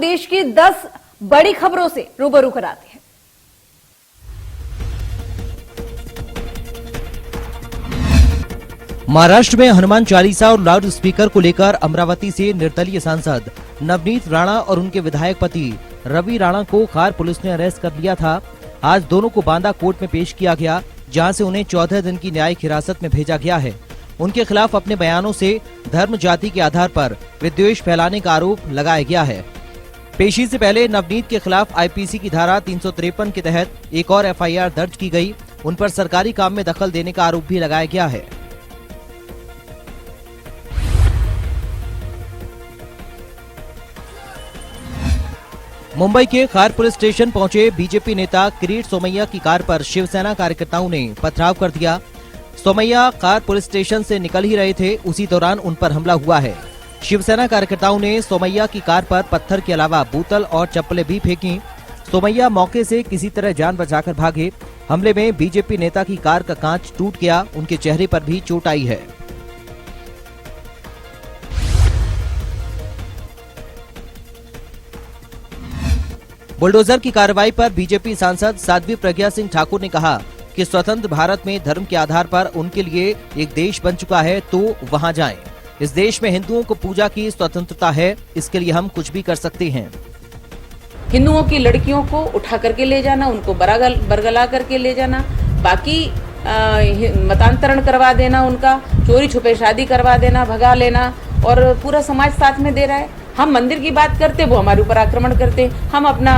देश की 10 बड़ी खबरों से रूबरू कराते हैं। महाराष्ट्र में हनुमान चालीसा और लाउड स्पीकर को लेकर अमरावती से निर्दलीय सांसद नवनीत राणा और उनके विधायक पति रवि राणा को खार पुलिस ने अरेस्ट कर लिया था। आज दोनों को बांदा कोर्ट में पेश किया गया, जहां से उन्हें 14 दिन की न्यायिक हिरासत में भेजा गया है। उनके खिलाफ अपने बयानों से धर्म जाति के आधार पर विद्वेष फैलाने का आरोप लगाया गया है। पेशी से पहले नवनीत के खिलाफ आईपीसी की धारा 353 के तहत एक और एफआईआर दर्ज की गई। उन पर सरकारी काम में दखल देने का आरोप भी लगाया गया है। मुंबई के खार पुलिस स्टेशन पहुंचे बीजेपी नेता किरीट सोमैया की कार पर शिवसेना कार्यकर्ताओं ने पथराव कर दिया। सोमैया कार पुलिस स्टेशन से निकल ही रहे थे, उसी दौरान उन पर हमला हुआ है। शिवसेना कार्यकर्ताओं ने सोमैया की कार पर पत्थर के अलावा बोतल और चप्पलें भी फेंकी। सोमैया मौके से किसी तरह जान बचाकर भागे। हमले में बीजेपी नेता की कार का कांच टूट गया, उनके चेहरे पर भी चोट आई है। बुलडोजर की कार्रवाई पर बीजेपी सांसद साध्वी प्रज्ञा सिंह ठाकुर ने कहा कि स्वतंत्र भारत में धर्म के आधार पर उनके लिए एक देश बन चुका है, तो वहां जाएं। इस देश में हिंदुओं को पूजा की स्वतंत्रता है, इसके लिए हम कुछ भी कर सकते हैं। हिंदुओं की लड़कियों को उठा करके ले जाना, उनको बरगला करके ले जाना, बाकी मतांतरण करवा देना, उनका चोरी छुपे शादी करवा देना, भगा लेना, और पूरा समाज साथ में दे रहा है। हम मंदिर की बात करते, वो हमारे ऊपर आक्रमण करते हैं। हम अपना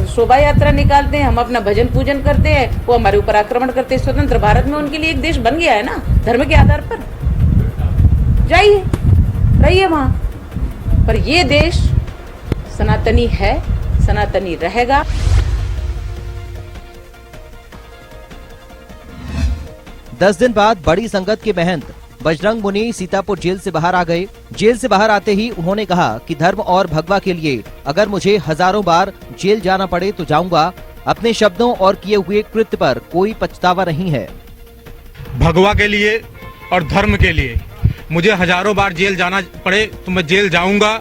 शोभा यात्रा निकालते हैं, हम अपना भजन पूजन करते हैं, वो हमारे ऊपर आक्रमण करते हैं। स्वतंत्र भारत में उनके लिए एक देश बन गया है ना, धर्म के आधार पर। जाइए, रहिए वहां, पर ये देश सनातनी है, सनातनी रहेगा। दस दिन बाद बड़ी संगत के महंत बजरंग मुनि सीतापुर जेल से बाहर आ गए। जेल से बाहर आते ही उन्होंने कहा कि धर्म और भगवा के लिए अगर मुझे हजारों बार जेल जाना पड़े तो जाऊंगा। अपने शब्दों और किए हुए कृत्य पर कोई पछतावा नहीं है। भगवा के लिए और धर्म के लिए मुझे हजारों बार जेल जाना पड़े तो मैं जेल जाऊंगा,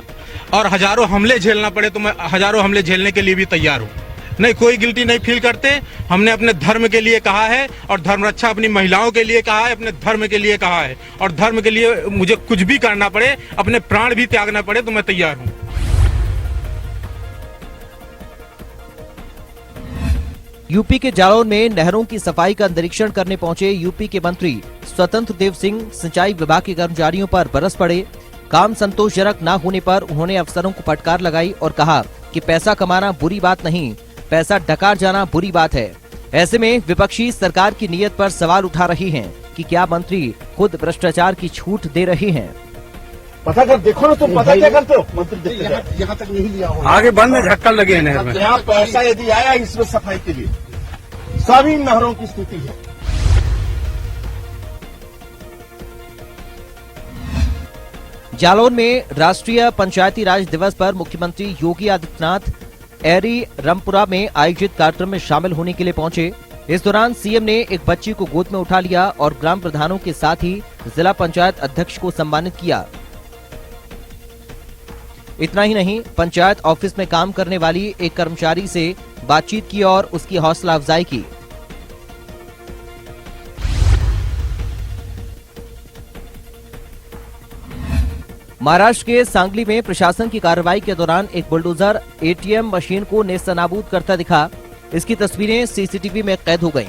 और हजारों हमले झेलना पड़े तो मैं हजारों हमले झेलने के लिए भी तैयार हूँ। नहीं, कोई गिल्टी नहीं फील करते। हमने अपने धर्म के लिए कहा है, और धर्म रक्षा अपनी महिलाओं के लिए कहा है, अपने धर्म के लिए कहा है, और धर्म के लिए मुझे कुछ भी करना पड़े, अपने प्राण भी त्यागना पड़े तो मैं तैयार हूँ। यूपी के जालौन में नहरों की सफाई का निरीक्षण करने पहुंचे यूपी के मंत्री स्वतंत्र देव सिंह सिंचाई विभाग के कर्मचारियों पर बरस पड़े। काम संतोषजनक न होने पर उन्होंने अफसरों को फटकार लगाई और कहा कि पैसा कमाना बुरी बात नहीं, पैसा डकार जाना बुरी बात है। ऐसे में विपक्षी सरकार की नीयत पर सवाल उठा रही हैं कि क्या मंत्री खुद भ्रष्टाचार की छूट दे रहे हैं। पता कर देखो ना, तुम पता क्या करते हो? मंत्री यहाँ तक नहीं लिया हो, आगे बंद में झक्कल लगे हैं नहर में। यहाँ पैसा यदि आया इसमें सफाई के लिए, सभी नहरों की स्थिति है। जालौन में राष्ट्रीय पंचायती राज दिवस पर मुख्यमंत्री योगी आदित्यनाथ एरी रमपुरा में आयोजित कार्यक्रम में शामिल होने के लिए पहुंचे। इस दौरान सीएम ने एक बच्ची को गोद में उठा लिया और ग्राम प्रधानों के साथ ही जिला पंचायत अध्यक्ष को सम्मानित किया। इतना ही नहीं, पंचायत ऑफिस में काम करने वाली एक कर्मचारी से बातचीत की और उसकी हौसला अफजाई की। महाराष्ट्र के सांगली में प्रशासन की कार्रवाई के दौरान एक बुलडोजर एटीएम मशीन को नेस्तनाबूद करता दिखा। इसकी तस्वीरें सीसीटीवी में कैद हो गईं।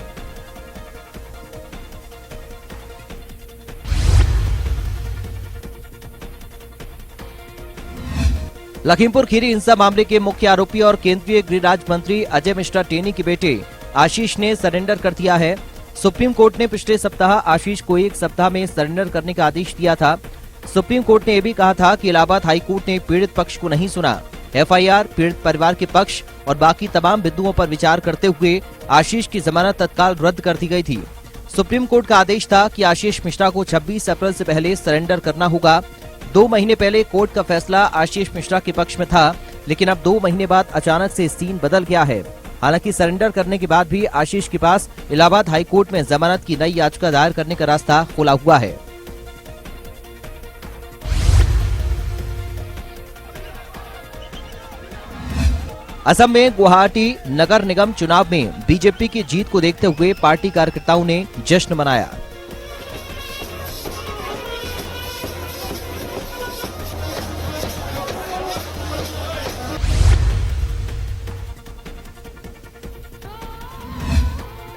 लखीमपुर खीरी हिंसा मामले के मुख्य आरोपी और केंद्रीय गृह राज्य मंत्री अजय मिश्रा टेनी के बेटे आशीष ने सरेंडर कर दिया है। सुप्रीम कोर्ट ने पिछले सप्ताह आशीष को 1 सप्ताह में सरेंडर करने का आदेश दिया था। सुप्रीम कोर्ट ने यह भी कहा था कि इलाहाबाद हाई कोर्ट ने पीड़ित पक्ष को नहीं सुना। एफआईआर, पीड़ित परिवार के पक्ष और बाकी तमाम बिंदुओं पर विचार करते हुए आशीष की जमानत तत्काल रद्द कर दी गई थी। सुप्रीम कोर्ट का आदेश था कि आशीष मिश्रा को 26 अप्रैल से पहले सरेंडर करना होगा। 2 महीने पहले कोर्ट का फैसला आशीष मिश्रा के पक्ष में था, लेकिन अब 2 महीने बाद अचानक से सीन बदल गया है। हालांकि सरेंडर करने के बाद भी आशीष के पास इलाहाबाद हाई कोर्ट में जमानत की नई याचिका दायर करने का रास्ता खुला हुआ है। असम में गुवाहाटी नगर निगम चुनाव में बीजेपी की जीत को देखते हुए पार्टी कार्यकर्ताओं ने जश्न मनाया।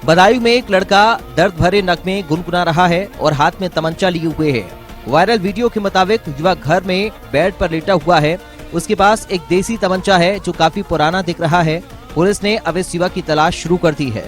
बदायूं में एक लड़का दर्द भरे नगमे गुनगुना रहा है और हाथ में तमंचा लिए हुए है। वायरल वीडियो के मुताबिक युवक घर में बेड पर लेटा हुआ है। उसके पास एक देसी तमंचा है जो काफी पुराना दिख रहा है। पुलिस ने अब इस युवक की तलाश शुरू कर दी है।